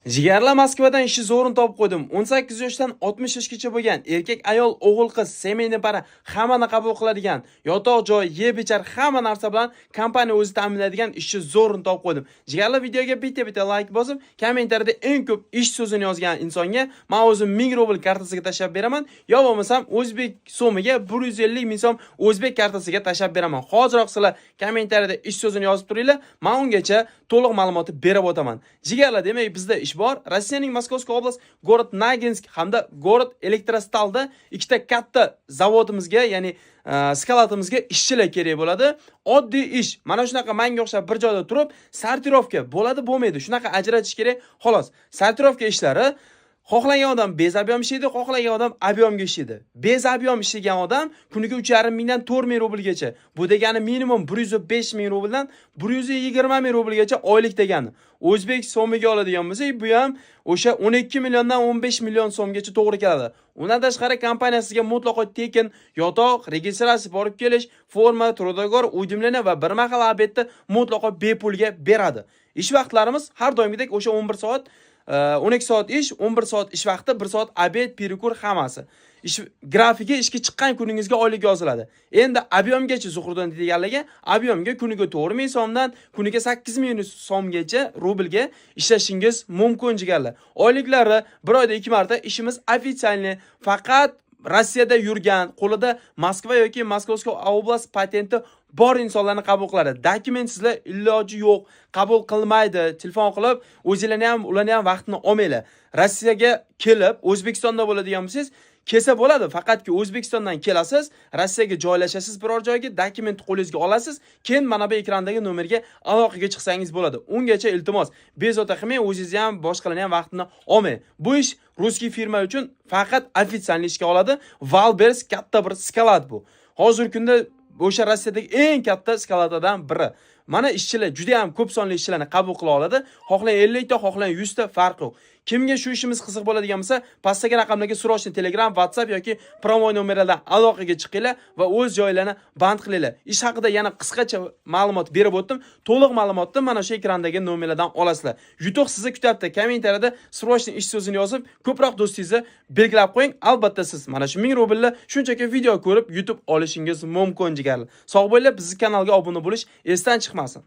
Jigarlar Moskvadan ishni zo'rin topib qo'ydim. 18 yoshdan 60 yoshgacha bo'lgan erkak, ayol, o'g'il, qiz, semeyni para hammani qabul qiladigan, yotoq joy, yeb-ichar hamma narsa bilan kompaniya o'zi ta'minlaydigan ishni zo'rin topib qo'ydim. Jigarlar videoga bitta like bosib, kommentariyada eng ko'p ish so'zini yozgan insonga men o'zim 1000 rubl kartasiga tashlab beraman, yo bo'lmasam o'zbek so'miga 150 ming so'm o'zbek kartasiga tashlab beraman. Hoziroq sizlar kommentariyada ish so'zini yozib turinglar, men ungacha to'liq ma'lumotni berib o'taman. Jigarlar, demak bizda ish bor. Rossiyaning Moskovskiy oblast, город Naginsk hamda город Elektrostalda ikkita katta zavodimizga, ya'ni skalatimizga ishchilar kerak bo'ladi. Oddiy ish. Mana shunaqa menga o'xshab bir joyda turib, sortirovka bo'ladi, bo'lmaydi. Shunaqa ajratish kerak. Xolos. Sortirovka ishlari xohlagan odam bezabyom ishlaydi, xohlagan odam abyomga ishlaydi. Bezabyom ishlagan odam kuniga 3,5 mingdan 4 ming rublgacha. Bu degani minimum 105 ming rubldan 120 ming rublgacha oylik degani. O'zbek so'miga oladigan bo'lsak, bu ham o'sha 12 milliondan 15 million so'mgacha to'g'ri keladi. Undan tashqari kompaniya sizga mutlaqo tekin yotoq, registratsiya borib kelish, forma, trudogor, uydimlana va bir mahal obedni mutlaqo bepulga beradi. Ish vaqtlarimiz har doimgidek o'sha 11 soat 12 soat ish, 11 soat ish vaqti, 1 soat obed, perikur hammasi. Ish grafiki ishga chiqqan kuningizga oylik yoziladi. Endi abyomgacha Zuhriddin deganlarga abyomga kuniga 4 ming so'mdan kuniga 8 ming so'mgacha rublga ishlashingiz mumkin jigarlar. Oyliklari bir oyda 2 marta ishimiz ofitsialniy, faqat Rossiyada yurgan, qo'lida Moskva yoki Moskovskiy oblast patenti bor insonlarni qabul qiladi. Dokumentsizlar iloji yo'q, qabul qilmaydi. Telefon qilib, o'zingizlarni ham, ularni ham vaqtini olmanglar. Rossiyaga kelib, O'zbekistonda bo'ladigan bo'lsangiz, kelsa bo'ladi. Faqatki O'zbekistondan kelasiz, Rossiyaga joylashasiz biror joyga, dokument qo'lingizga olasiz, keyin mana bu ekrandagi nomerga aloqaga chiqsangiz bo'ladi. Ungacha iltimos, bezovta qilmang, o'zingizni ham, boshqalarni ham vaqtini olmang. Bu ish ruskiy firma uchun faqat ofitsialniy ishga oladi. Valbers katta bir skalad bu. Hozirgi kunda o'sha Rossiyadagi eng katta skaladadan biri. Mana ishchilar juda ham ko'p sonli ishchilarni qabul qila oladi. Xohlang 50 ta, xohlang 100 ta farqi yo'q. Kimga shu ishimiz qiziq bo'ladigan bo'lsa, pastdagi raqamlarga срочно Telegram, WhatsApp yoki promo nomerlardan aloqaga chiqinglar va o'z joylarini band qilinglar. Ish haqida yana qisqacha ma'lumot berib o'tdim. To'liq ma'lumotni mana shu ekrandagi nomerlardan olasizlar. Yutuq sizni kutyapti. Kommentariyada срочно ish so'zini yozib, ko'proq do'stingizni belgilab qo'ying. Albatta siz mana shu 1000 rublni shunchaki video ko'rib yutib olishingiz mumkin jigarlar. Sog' bo'linglar, bizning kanalga obuna bo'lish esdan chiqmasin.